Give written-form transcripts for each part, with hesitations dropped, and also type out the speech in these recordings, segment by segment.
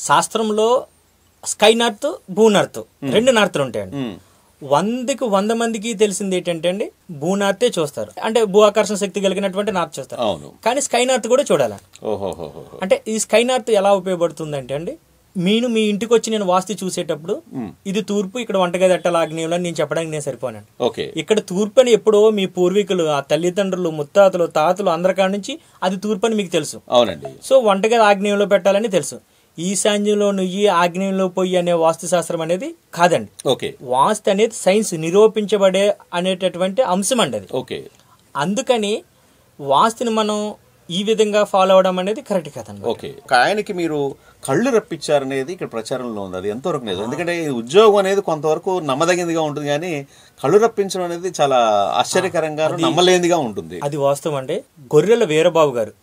శాస్త్రంలో sky north, భూ north, రెండు నార్త్లు ఉంటాయండి. 100కి 100 మందికి తెలిసింది ఏంటంటే అండి, భూ నార్తే చూస్తారు. అంటే భూ ఆకర్షణ శక్తి కలిగినటువంటి నార్త్ చూస్తారు. కానీ స్కై నార్త్ కూడా చూడాలి. అంటే ఈ స్కై నార్త్ ఎలా ఉపయోగపడుతుంది అంటే అండి, మీ ఇంటికి వచ్చి నేను వాస్తు చూసేటప్పుడు ఇది తూర్పు, ఇక్కడ వంటగది అట్టల ఆగ్నేయంలో నేను చెప్పడానికి నేను సరిపోనాను. ఇక్కడ తూర్పు అని ఎప్పుడో మీ పూర్వీకులు, ఆ తల్లిదండ్రులు, ముత్తాతలు, తాతలు అందరికాడ నుంచి అది తూర్పు అని మీకు తెలుసు. సో వంటగది ఆగ్నేయంలో పెట్టాలని తెలుసు. ఈశాన్యంలో నుయ్యి, ఆగ్నేయంలో పొయ్యి అనే వాస్తు శాస్త్రం అనేది కాదండి. వాస్తు అనేది సైన్స్ నిరూపించబడే అనేటటువంటి అంశం అండి అది. అందుకని వాస్తుని మనం ఈ విధంగా ఫాలో అవడం అనేది కరెక్ట్ కదండి. ఆయనకి మీరు కళ్ళు రప్పించారనేది ఇక్కడ ప్రచారంలో ఉంది. అది ఎంతవరకు లేదు? ఎందుకంటే ఉద్యోగం అనేది కొంతవరకు నమ్మదగిందిగా ఉంటుంది, కానీ కళ్ళు రప్పించడం అనేది చాలా ఆశ్చర్యకరంగా నమ్మలేనిదిగా ఉంటుంది. అది వాస్తవం అండి. గొర్రెల వీరబాబు గారు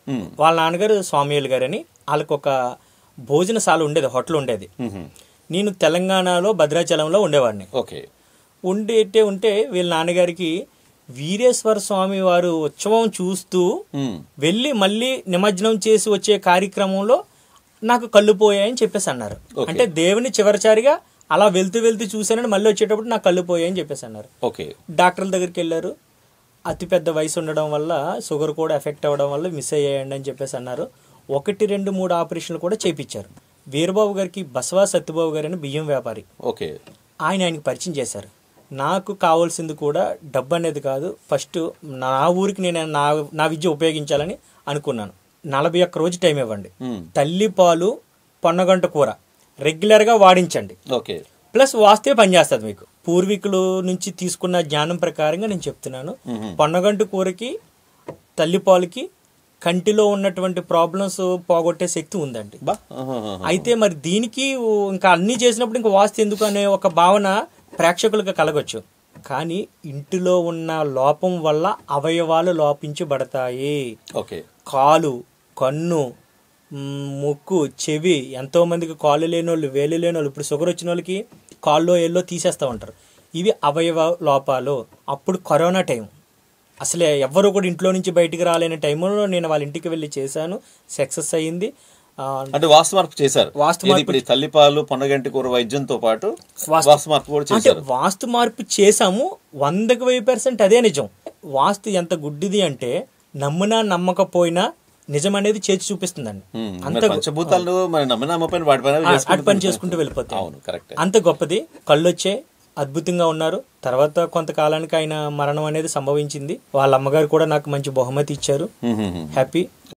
వాళ్ళ నాన్నగారు స్వామియలు గారు అని, వాళ్ళకి ఒక భోజనశాల ఉండేది, హోటల్ ఉండేది. నేను తెలంగాణలో భద్రాచలంలో ఉండేవాడిని. ఉంటే వీళ్ళ నాన్నగారికి వీరేశ్వర స్వామి వారు ఉత్సవం చూస్తూ వెళ్ళి మళ్ళీ నిమజ్జనం చేసి వచ్చే కార్యక్రమంలో నాకు కళ్ళు పోయాయని చెప్పేసి అన్నారు. అంటే దేవుని చివరిచారిగా అలా వెళ్తూ చూశానని మళ్ళీ వచ్చేటప్పుడు నాకు కళ్ళు పోయాయని చెప్పేసి అన్నారు. డాక్టర్ల దగ్గరికి వెళ్ళారు. అతి పెద్ద వయసు ఉండడం వల్ల, షుగర్ కూడా ఎఫెక్ట్ అవ్వడం వల్ల మిస్ అయ్యాయండి అని చెప్పేసి అన్నారు. 1, 2, 3 ఆపరేషన్లు కూడా చేయించారు. వీరబాబు గారికి బసవా సత్యబాబు గారు అని బియ్యం వ్యాపారి, ఆయనకి పరిచయం చేశారు. నాకు కావాల్సింది కూడా డబ్బు అనేది కాదు, ఫస్ట్ నా ఊరికి నేను నా విద్య ఉపయోగించాలని అనుకున్నాను. 41 రోజు టైం ఇవ్వండి, తల్లిపాలు, పొన్నగంట కూర రెగ్యులర్గా వాడించండి, ప్లస్ వాస్తే పనిచేస్తుంది. మీకు పూర్వీకుల నుంచి తీసుకున్న జ్ఞానం ప్రకారంగా నేను చెప్తున్నాను. పొన్నగంట కూరకి, తల్లిపాలకి కంటిలో ఉన్నటువంటి ప్రాబ్లమ్స్ పోగొట్టే శక్తి ఉందండి. అయితే మరి దీనికి ఇంకా అన్ని చేసినప్పుడు ఇంకా వాస్తు ఎందుకు అనే ఒక భావన ప్రేక్షకులకు కలగొచ్చు. కానీ ఇంటిలో ఉన్న లోపం వల్ల అవయవాలు లోపించబడతాయి. కాలు, కన్ను, ముక్కు, చెవి, ఎంతో మందికి కాళ్ళు లేని వాళ్ళు, వేలు లేని వాళ్ళు, ఇప్పుడు షుగర్ వచ్చిన వాళ్ళకి కాల్లో ఏళ్ళో తీసేస్తూ ఉంటారు. ఇవి అవయవ లోపాలు. అప్పుడు కరోనా టైం, అసలే ఎవ్వరూ కూడా ఇంట్లో నుంచి బయటికి రాలేని టైంలో నేను వాళ్ళ ఇంటికి వెళ్ళి చేశాను, సక్సెస్ అయ్యింది. అంటే వాస్తు మార్పు చేశారు. తల్లిపాలు, పొన్నగంటి కూర వైద్యంతో పాటు వాస్తు మార్పు కూడా చేశారు. వాస్తు మార్పు చేశాము. 100% అదే నిజం. వాస్తు ఎంత గుడ్డిది అంటే నమ్మినా నమ్మకపోయినా నిజం అనేది చేసి చూపిస్తుందండి. పంచభూతాలు అటు పని చేసుకుంటూ వెళ్ళిపోతాయి. అంత గొప్పది. కళ్ళు వచ్చే అద్భుతంగా ఉన్నారు. తర్వాత కొంతకాలానికి ఆయన మరణం అనేది సంభవించింది. వాళ్ళ అమ్మగారు కూడా నాకు మంచి బహుమతి ఇచ్చారు. హ్యాపీ.